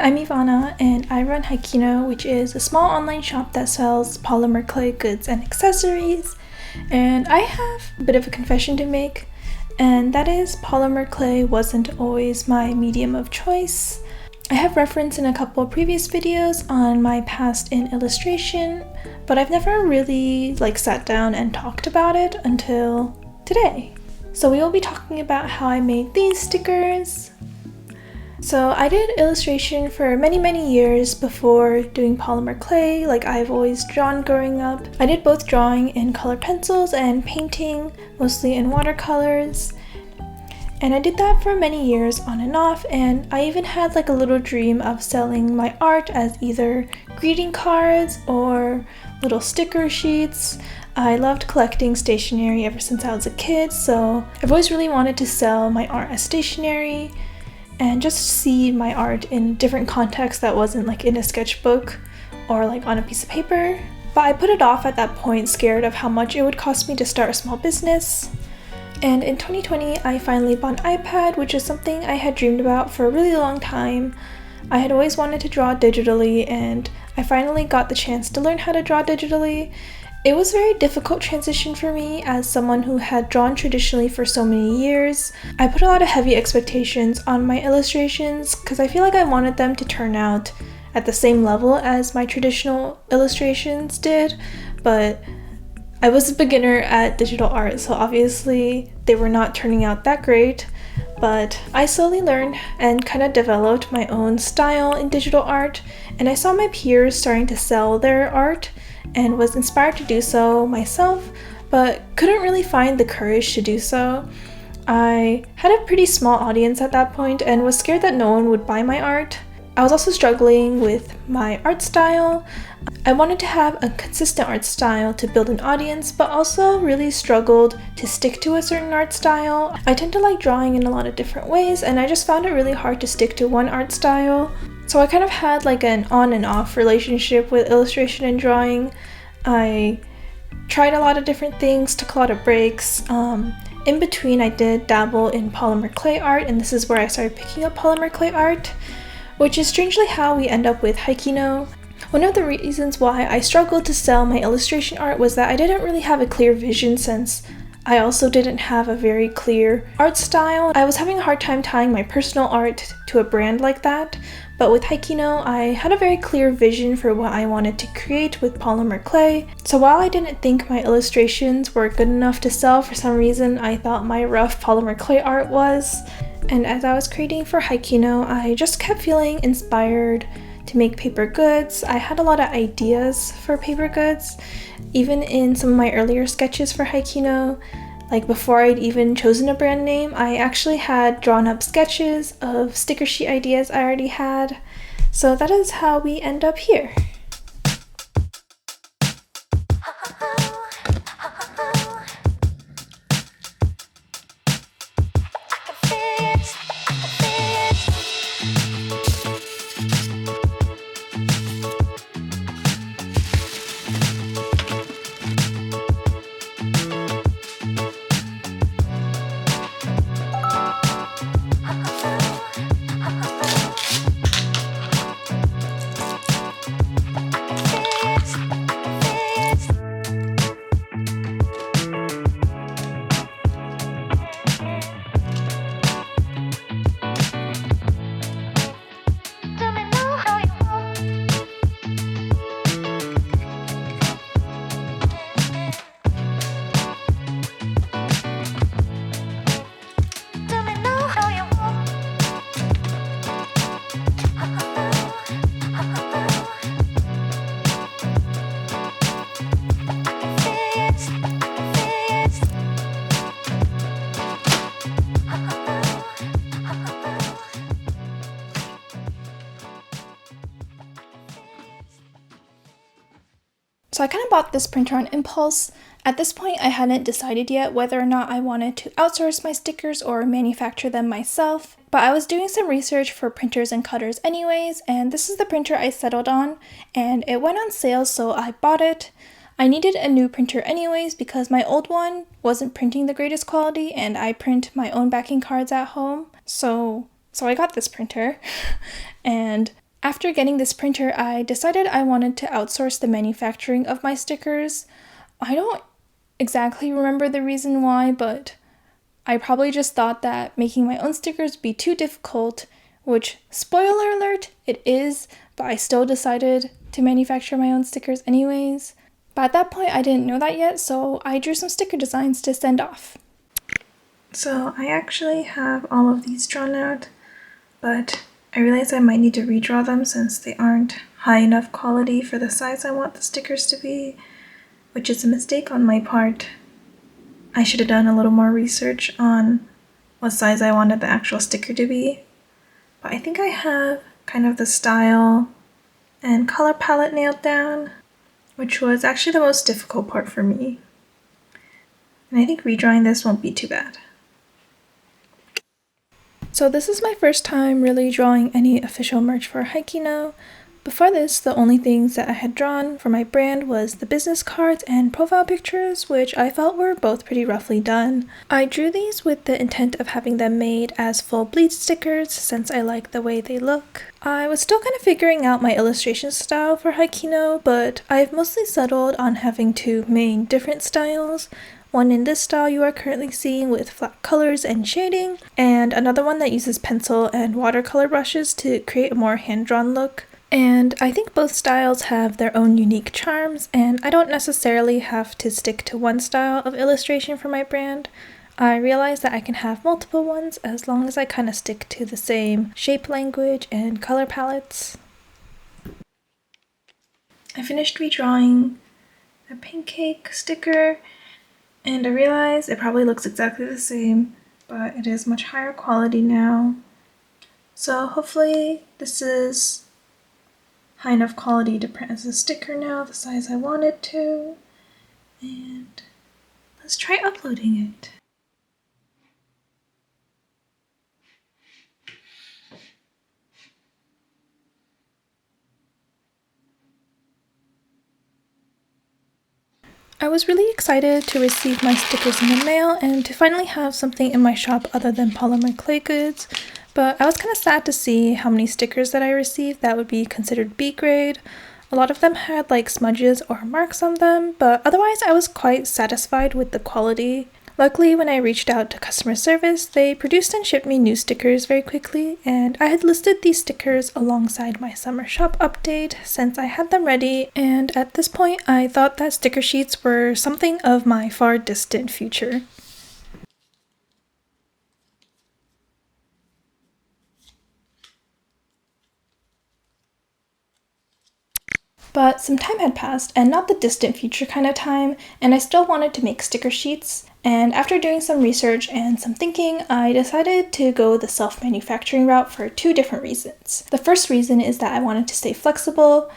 I'm Ivana and I run Haikino, which is a small online shop that sells polymer clay goods and accessories. And I have a bit of a confession to make, and that is polymer clay wasn't always my medium of choice. I have referenced in a couple previous videos on my past in illustration, but I've never really sat down and talked about it until today. So we will be talking about how I made these stickers. So I did illustration for many years before doing polymer clay, like I've always drawn growing up. I did both drawing in colored pencils and painting, mostly in watercolors. And I did that for many years on and off, and I even had a little dream of selling my art as either greeting cards or little sticker sheets. I loved collecting stationery ever since I was a kid, so I've always really wanted to sell my art as stationery and just see my art in different contexts that wasn't in a sketchbook or on a piece of paper. But I put it off at that point, scared of how much it would cost me to start a small business. And in 2020, I finally bought an iPad, which is something I had dreamed about for a really long time. I had always wanted to draw digitally, and I finally got the chance to learn how to draw digitally. It was a very difficult transition for me as someone who had drawn traditionally for so many years. I put a lot of heavy expectations on my illustrations because I feel like I wanted them to turn out at the same level as my traditional illustrations did, but I was a beginner at digital art, so obviously they were not turning out that great. But I slowly learned and kind of developed my own style in digital art, and I saw my peers starting to sell their art and was inspired to do so myself, but couldn't really find the courage to do so. I had a pretty small audience at that point and was scared that no one would buy my art. I was also struggling with my art style. I wanted to have a consistent art style to build an audience, but also really struggled to stick to a certain art style. I tend to like drawing in a lot of different ways, and I just found it really hard to stick to one art style. So I kind of had an on and off relationship with illustration and drawing. I tried a lot of different things, took a lot of breaks. In between, I did dabble in polymer clay art, and this is where I started picking up polymer clay art, which is strangely how we end up with Haikino. One of the reasons why I struggled to sell my illustration art was that I didn't really have a clear vision, since I also didn't have a very clear art style. I was having a hard time tying my personal art to a brand like that, but with Haikino, I had a very clear vision for what I wanted to create with polymer clay. So while I didn't think my illustrations were good enough to sell, for some reason I thought my rough polymer clay art was. And as I was creating for Haikino, I just kept feeling inspired to make paper goods. I had a lot of ideas for paper goods, even in some of my earlier sketches for Haikino. Before I'd even chosen a brand name, I actually had drawn up sketches of sticker sheet ideas I already had. So that is how we end up here. So I kind of bought this printer on impulse. At this point, I hadn't decided yet whether or not I wanted to outsource my stickers or manufacture them myself, but I was doing some research for printers and cutters anyways, and this is the printer I settled on, and it went on sale, so I bought it. I needed a new printer anyways because my old one wasn't printing the greatest quality, and I print my own backing cards at home, so I got this printer. And After getting this printer, I decided I wanted to outsource the manufacturing of my stickers. I don't exactly remember the reason why, but I probably just thought that making my own stickers would be too difficult, which, spoiler alert, it is, but I still decided to manufacture my own stickers anyways. But at that point, I didn't know that yet, so I drew some sticker designs to send off. So I actually have all of these drawn out, but I realized I might need to redraw them since they aren't high enough quality for the size I want the stickers to be, which is a mistake on my part. I should have done a little more research on what size I wanted the actual sticker to be, but I think I have kind of the style and color palette nailed down, which was actually the most difficult part for me. And I think redrawing this won't be too bad. So this is my first time really drawing any official merch for Haikino. Before this, the only things that I had drawn for my brand was the business cards and profile pictures, which I felt were both pretty roughly done. I drew these with the intent of having them made as full bleed stickers since I like the way they look. I was still kind of figuring out my illustration style for Haikino, but I've mostly settled on having two main different styles. One in this style you are currently seeing with flat colors and shading, and another one that uses pencil and watercolor brushes to create a more hand-drawn look. And I think both styles have their own unique charms, and I don't necessarily have to stick to one style of illustration for my brand. I realize that I can have multiple ones as long as I kind of stick to the same shape language and color palettes. I finished redrawing a pancake sticker, and I realize it probably looks exactly the same, but it is much higher quality now. So hopefully this is high enough quality to print as a sticker now, the size I wanted to. And let's try uploading it. I was really excited to receive my stickers in the mail and to finally have something in my shop other than polymer clay goods, but I was kind of sad to see how many stickers that I received that would be considered B grade. A lot of them had like smudges or marks on them, but otherwise I was quite satisfied with the quality. Luckily, when I reached out to customer service, they produced and shipped me new stickers very quickly, and I had listed these stickers alongside my summer shop update since I had them ready, and at this point I thought that sticker sheets were something of my far distant future. But some time had passed, and not the distant future kind of time, and I still wanted to make sticker sheets. And after doing some research and some thinking, I decided to go the self-manufacturing route for two different reasons. The first reason is that I wanted to stay flexible.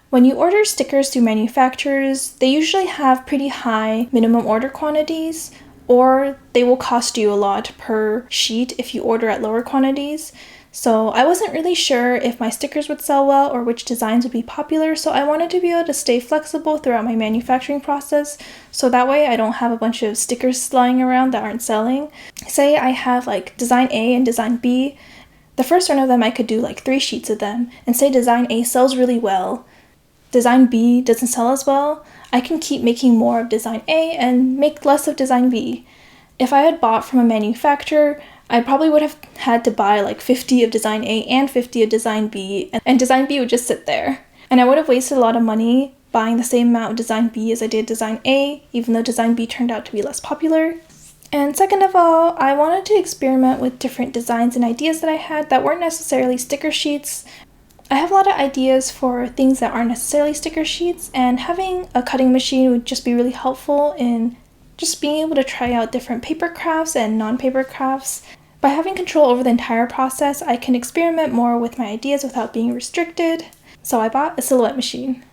When you order stickers through manufacturers, they usually have pretty high minimum order quantities, or they will cost you a lot per sheet if you order at lower quantities. So I wasn't really sure if my stickers would sell well or which designs would be popular, so I wanted to be able to stay flexible throughout my manufacturing process, so that way I don't have a bunch of stickers lying around that aren't selling. Say I have like design A and design B. The first run of them I could do like 3 sheets of them, and say design A sells really well, design B doesn't sell as well, I can keep making more of design A and make less of design B. If I had bought from a manufacturer, I probably would have had to buy like 50 of design A and 50 of design B, and design B would just sit there. And I would have wasted a lot of money buying the same amount of design B as I did design A, even though design B turned out to be less popular. And second of all, I wanted to experiment with different designs and ideas that I had that weren't necessarily sticker sheets. I have a lot of ideas for things that aren't necessarily sticker sheets, and having a cutting machine would just be really helpful in just being able to try out different paper crafts and non-paper crafts. By having control over the entire process, I can experiment more with my ideas without being restricted. So I bought a silhouette machine.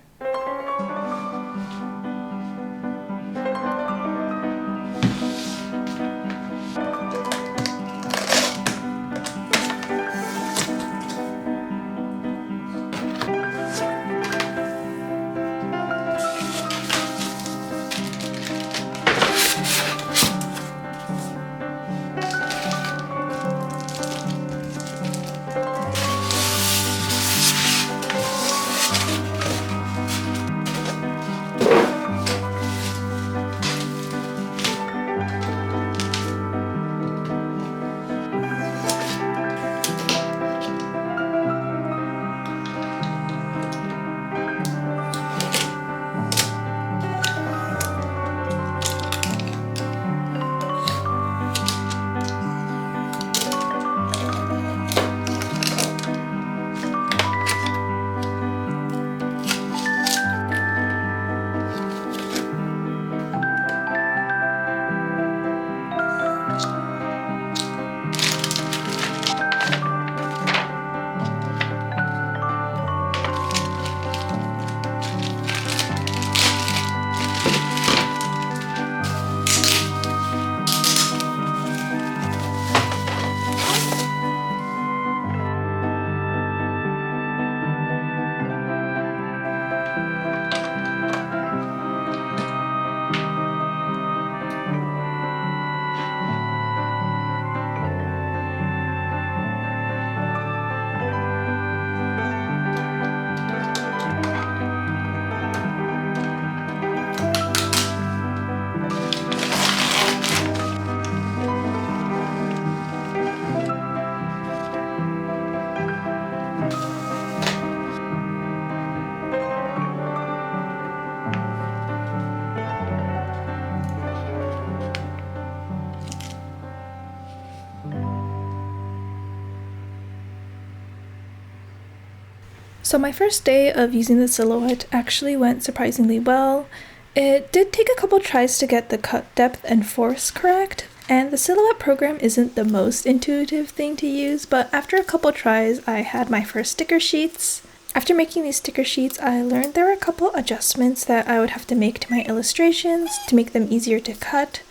So my first day of using the silhouette actually went surprisingly well. It did take a couple tries to get the cut depth and force correct, and the silhouette program isn't the most intuitive thing to use, but after a couple tries I had my first sticker sheets. After making these sticker sheets, I learned there were a couple adjustments that I would have to make to my illustrations to make them easier to cut.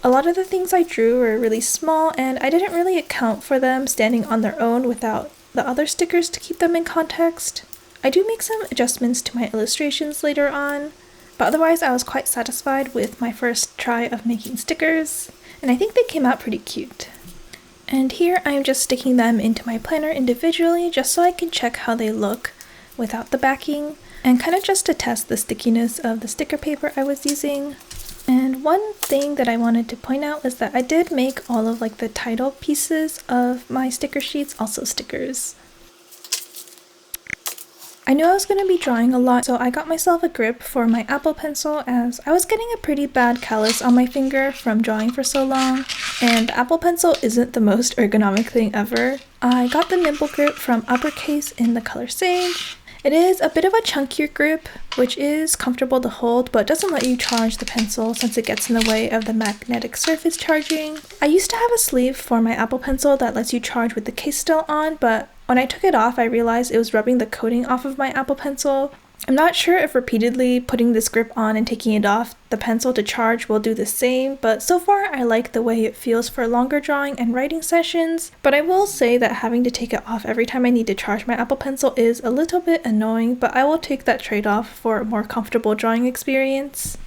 A lot of the things I drew were really small, and I didn't really account for them standing on their own without the other stickers to keep them in context. I do make some adjustments to my illustrations later on, but otherwise I was quite satisfied with my first try of making stickers, and I think they came out pretty cute. And here I'm just sticking them into my planner individually just so I can check how they look without the backing, and kind of just to test the stickiness of the sticker paper I was using. And one thing that I wanted to point out was that I did make all of the title pieces of my sticker sheets also stickers. I knew I was going to be drawing a lot, so I got myself a grip for my Apple Pencil as I was getting a pretty bad callus on my finger from drawing for so long, and the Apple Pencil isn't the most ergonomic thing ever. I got the Nimble grip from Uppercase in the color Sage. It is a bit of a chunkier grip, which is comfortable to hold, but doesn't let you charge the pencil since it gets in the way of the magnetic surface charging. I used to have a sleeve for my Apple Pencil that lets you charge with the case still on, but when I took it off, I realized it was rubbing the coating off of my Apple Pencil. I'm not sure if repeatedly putting this grip on and taking it off the pencil to charge will do the same, but so far I like the way it feels for longer drawing and writing sessions. But I will say that having to take it off every time I need to charge my Apple Pencil is a little bit annoying, but I will take that trade-off for a more comfortable drawing experience.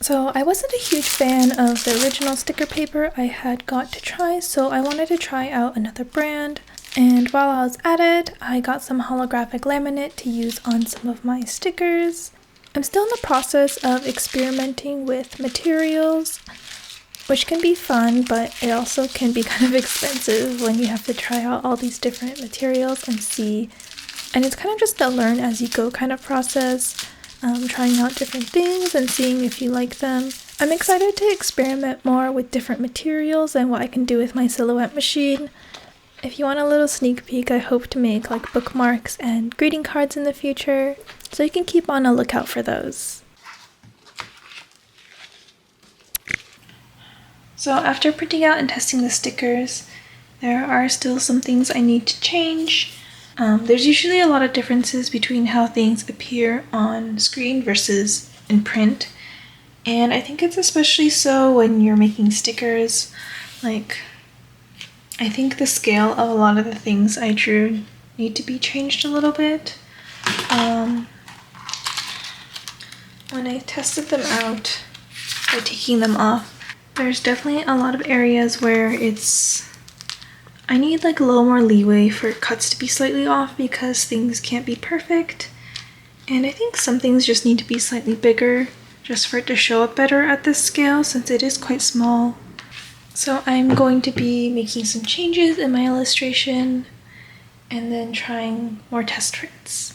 So I wasn't a huge fan of the original sticker paper I had got to try, so I wanted to try out another brand. And while I was at it, I got some holographic laminate to use on some of my stickers. I'm still in the process of experimenting with materials, which can be fun, but it also can be kind of expensive when you have to try out all these different materials and see. And it's kind of just a learn as you go kind of process, trying out different things and seeing if you like them. I'm excited to experiment more with different materials and what I can do with my silhouette machine. If you want a little sneak peek, I hope to make bookmarks and greeting cards in the future, so you can keep on a lookout for those. So after printing out and testing the stickers, there are still some things I need to change. There's usually a lot of differences between how things appear on screen versus in print, and I think it's especially so when you're making stickers. I think the scale of a lot of the things I drew need to be changed a little bit. When I tested them out by taking them off, there's definitely a lot of areas where I need a little more leeway for cuts to be slightly off because things can't be perfect. And I think some things just need to be slightly bigger just for it to show up better at this scale since it is quite small. So I'm going to be making some changes in my illustration and then trying more test prints.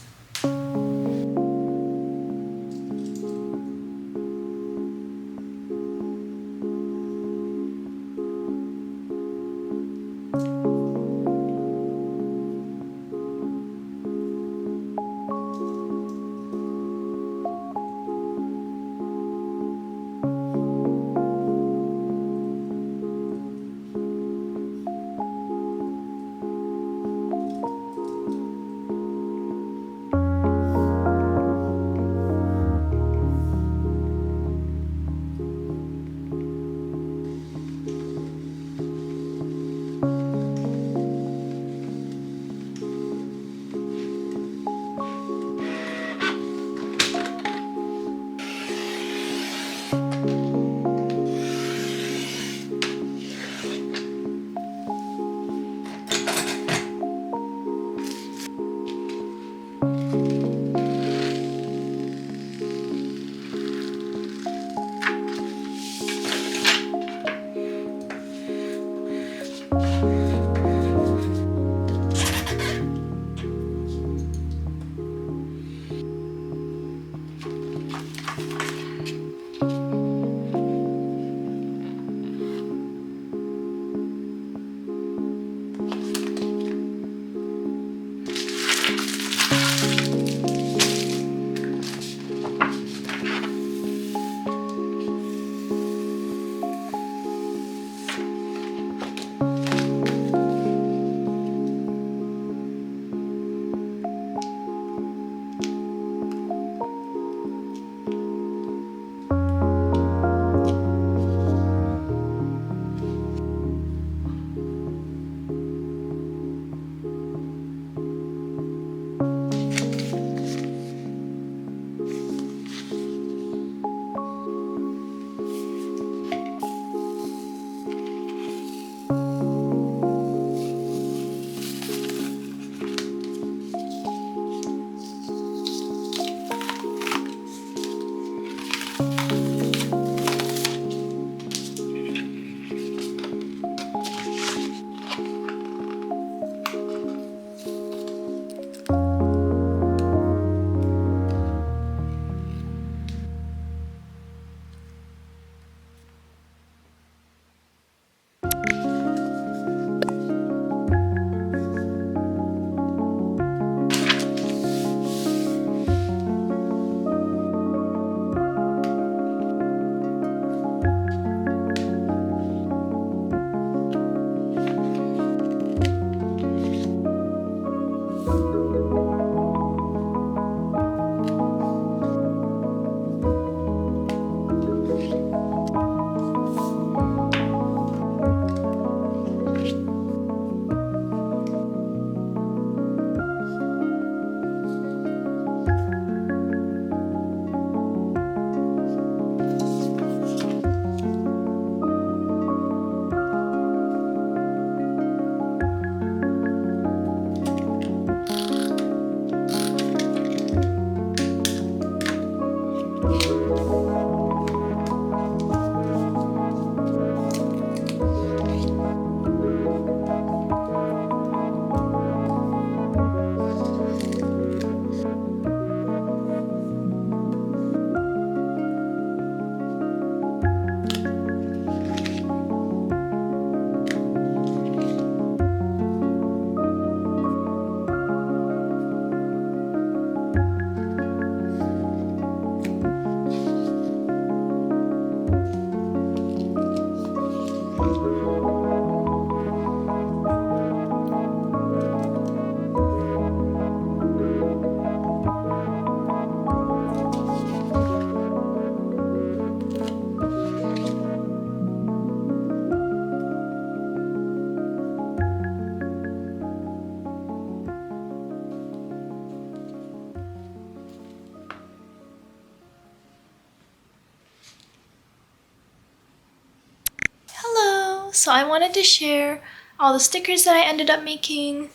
so I wanted to share all the stickers that I ended up making.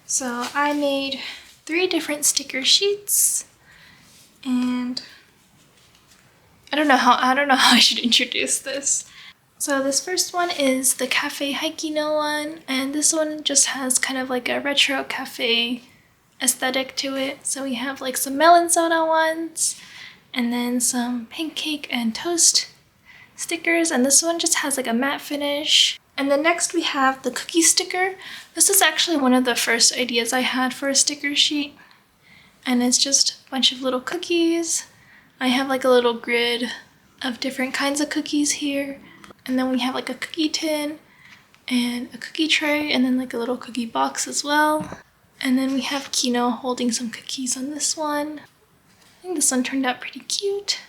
So I made 3 different sticker sheets, and I don't know how I should introduce this. So this first one is the Cafe Haikino one, and this one just has kind of like a retro cafe aesthetic to it. So we have like some melon soda ones, and then some pancake and toast stickers, and this one just has like a matte finish. And then next we have the cookie sticker. This is actually one of the first ideas I had for a sticker sheet, and it's just a bunch of little cookies. I have like a little grid of different kinds of cookies here, and then we have like a cookie tin and a cookie tray, and then like a little cookie box as well. And then we have Kino holding some cookies on this one. I think this one turned out pretty cute.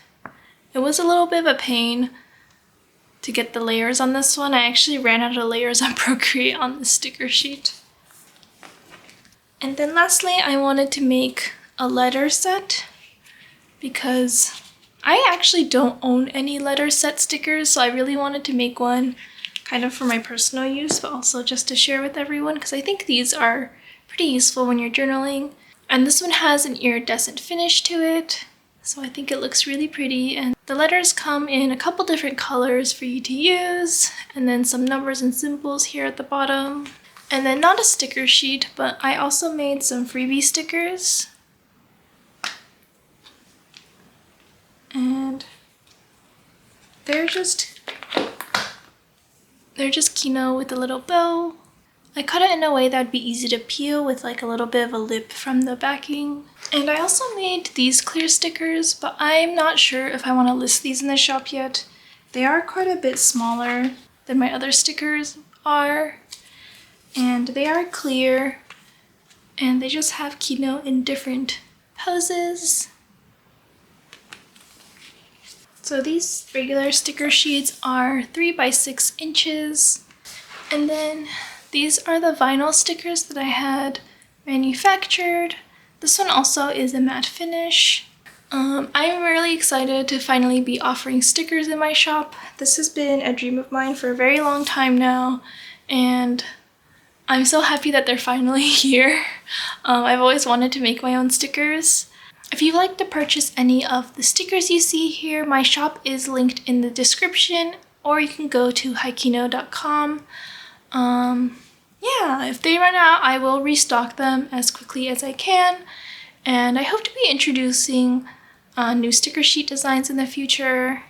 It was a little bit of a pain to get the layers on this one. I actually ran out of layers on Procreate on the sticker sheet. And then lastly, I wanted to make a letter set because I actually don't own any letter set stickers, so I really wanted to make one kind of for my personal use, but also just to share with everyone because I think these are pretty useful when you're journaling. And this one has an iridescent finish to it, so I think it looks really pretty. And the letters come in a couple different colors for you to use, and then some numbers and symbols here at the bottom. And then not a sticker sheet, but I also made some freebie stickers. And they're just Kino with a little bow. I cut it in a way that would be easy to peel with like a little bit of a lip from the backing. And I also made these clear stickers, but I'm not sure if I want to list these in the shop yet. They are quite a bit smaller than my other stickers are, and they are clear, and they just have Kino in different poses. So these regular sticker sheets are 3 by 6 inches, and then these are the vinyl stickers that I had manufactured. This one also is a matte finish. I'm really excited to finally be offering stickers in my shop. This has been a dream of mine for a very long time now, and I'm so happy that they're finally here. I've always wanted to make my own stickers. If you'd like to purchase any of the stickers you see here, my shop is linked in the description, or you can go to haikino.com. Yeah, if they run out, I will restock them as quickly as I can, and I hope to be introducing new sticker sheet designs in the future.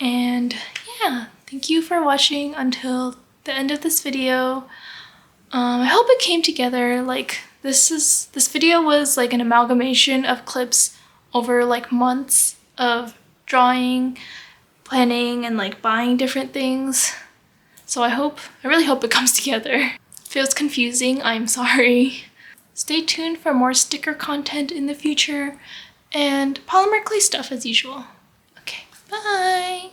And yeah, thank you for watching until the end of this video. I hope it came together. Like this video was like an amalgamation of clips over like months of drawing, planning, and like buying different things. So I really hope it comes together. Feels confusing, I'm sorry. Stay tuned for more sticker content in the future, and polymer clay stuff as usual. Okay, bye!